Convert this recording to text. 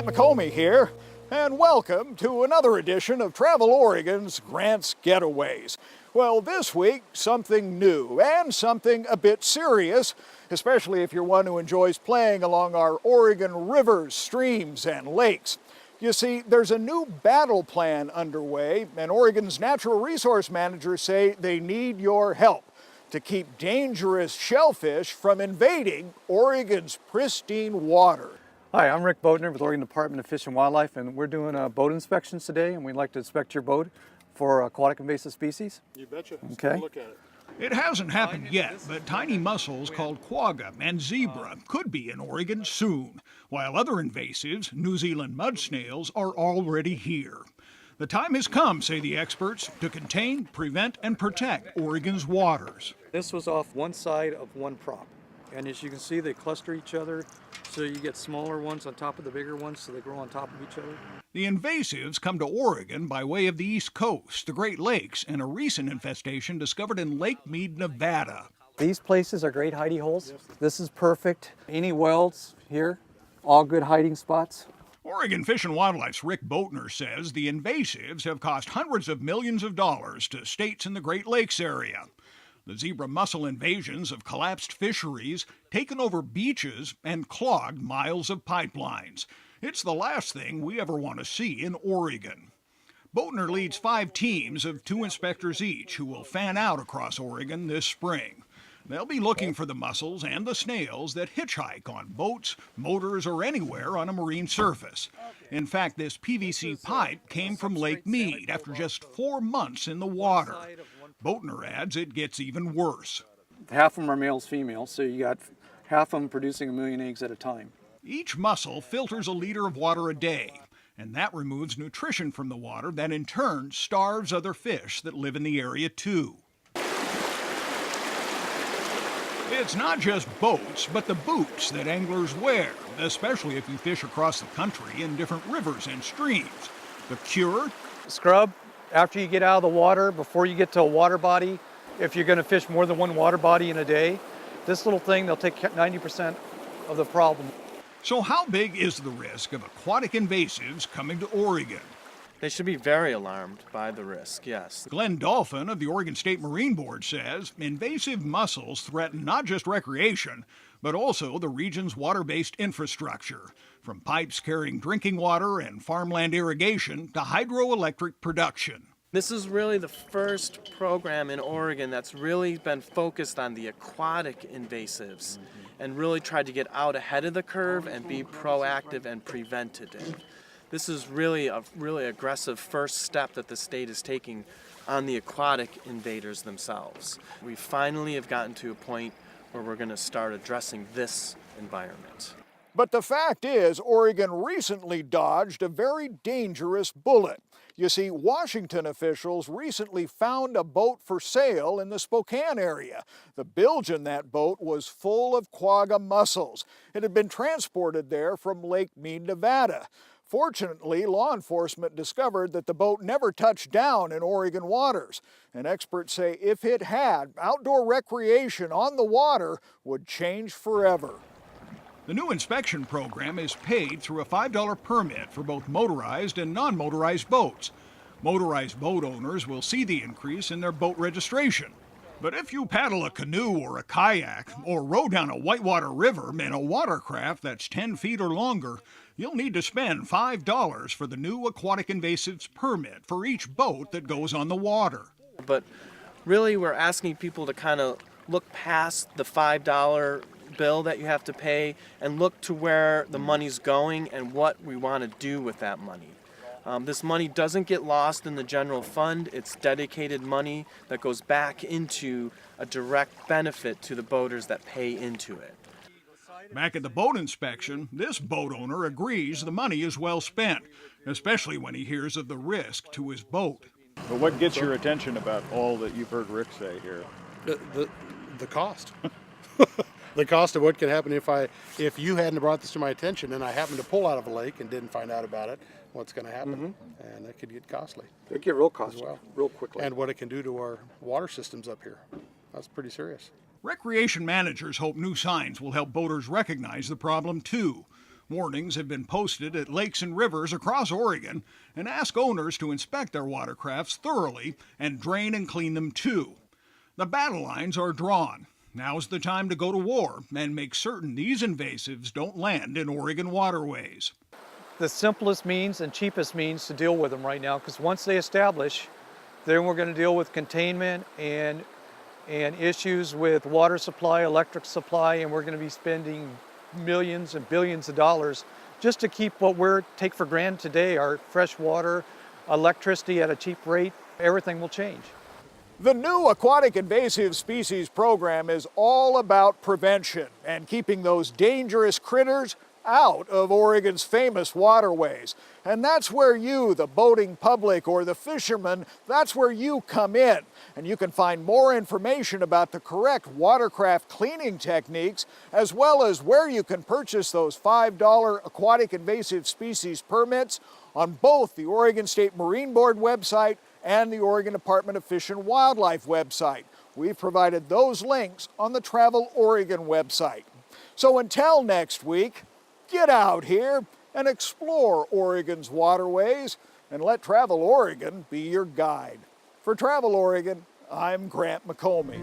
Grant McComey here, and welcome to another edition of Travel Oregon's Grant's Getaways. Well, this week, something new and something a bit serious, especially if you're one who enjoys playing along our Oregon rivers, streams, and lakes. You see, there's a new battle plan underway, and Oregon's natural resource managers say they need your help to keep dangerous shellfish from invading Oregon's pristine water. Hi, I'm Rick Bodner with Oregon Department of Fish and Wildlife, and we're doing boat inspections today, and we'd like to inspect your boat for aquatic invasive species. You betcha. Okay. Let's look at it. It hasn't happened yet, but tiny mussels called quagga and zebra could be in Oregon soon, while other invasives, New Zealand mud snails, are already here. The time has come, say the experts, to contain, prevent, and protect Oregon's waters. This was off one side of one prop, and as you can see, they cluster each other, so you get smaller ones on top of the bigger ones, so they grow on top of each other. The invasives come to Oregon by way of the East Coast, the Great Lakes, and a recent infestation discovered in Lake Mead, Nevada. These places are great hidey holes. This is perfect. Any wells here, all good hiding spots. Oregon Fish and Wildlife's Rick Boatner says the invasives have cost hundreds of millions of dollars to states in the Great Lakes area. The zebra mussel invasions have collapsed fisheries, taken over beaches, and clogged miles of pipelines. It's the last thing we ever want to see in Oregon. Boatner leads 5 teams of 2 inspectors each who will fan out across Oregon this spring. They'll be looking for the mussels and the snails that hitchhike on boats, motors, or anywhere on a marine surface. In fact, this PVC pipe came from Lake Mead after just 4 months in the water. Boatner adds it gets even worse. Half of them are males, females, so you got half of them producing 1 million eggs at a time. Each mussel filters a liter of water a day, and that removes nutrition from the water that in turn starves other fish that live in the area too. It's not just boats, but the boots that anglers wear, especially if you fish across the country in different rivers and streams. The cure? Scrub after you get out of the water, before you get to a water body. If you're going to fish more than one water body in a day, this little thing, they'll take 90% of the problem. So how big is the risk of aquatic invasives coming to Oregon? They should be very alarmed by the risk, yes. Glenn Dolphin of the Oregon State Marine Board says invasive mussels threaten not just recreation, but also the region's water-based infrastructure, from pipes carrying drinking water and farmland irrigation to hydroelectric production. This is really the first program in Oregon that's really been focused on the aquatic invasives and really tried to get out ahead of the curve and be proactive and preventative. This is really a really aggressive first step that the state is taking on the aquatic invaders themselves. We finally have gotten to a point where we're going to start addressing this environment. But the fact is, Oregon recently dodged a very dangerous bullet. You see, Washington officials recently found a boat for sale in the Spokane area. The bilge in that boat was full of quagga mussels. It had been transported there from Lake Mead, Nevada. Fortunately, law enforcement discovered that the boat never touched down in Oregon waters. And experts say if it had, outdoor recreation on the water would change forever. The new inspection program is paid through a $5 permit for both motorized and non-motorized boats. Motorized boat owners will see the increase in their boat registration. But if you paddle a canoe or a kayak or row down a whitewater river in a watercraft that's 10 feet or longer, you'll need to spend $5 for the new aquatic invasives permit for each boat that goes on the water. But really we're asking people to kind of look past the $5 bill that you have to pay and look to where the money's going and what we want to do with that money. This money doesn't get lost in the general fund. It's dedicated money that goes back into a direct benefit to the boaters that pay into it. Back at the boat inspection, this boat owner agrees the money is well spent, especially when he hears of the risk to his boat. But what gets your attention about all that you've heard Rick say here? The cost. The cost of what could happen if you hadn't brought this to my attention and I happened to pull out of a lake and didn't find out about it, what's going to happen? And it could get costly. They get real costly, well, real quickly. And what it can do to our water systems up here. That's pretty serious. Recreation managers hope new signs will help boaters recognize the problem too. Warnings have been posted at lakes and rivers across Oregon and ask owners to inspect their watercrafts thoroughly and drain and clean them too. The battle lines are drawn. Now's the time to go to war and make certain these invasives don't land in Oregon waterways. The simplest means and cheapest means to deal with them right now, because once they establish, then we're going to deal with containment and issues with water supply, electric supply, and we're going to be spending millions and billions of dollars just to keep what we take for granted today, our fresh water, electricity at a cheap rate. Everything will change. The new Aquatic Invasive Species Program is all about prevention and keeping those dangerous critters out of Oregon's famous waterways. And that's where you, the boating public or the fishermen, that's where you come in. And you can find more information about the correct watercraft cleaning techniques, as well as where you can purchase those $5 Aquatic Invasive Species permits on both the Oregon State Marine Board website and the Oregon Department of Fish and Wildlife website. We've provided those links on the Travel Oregon website. So until next week, get out here and explore Oregon's waterways and let Travel Oregon be your guide. For Travel Oregon, I'm Grant McComey.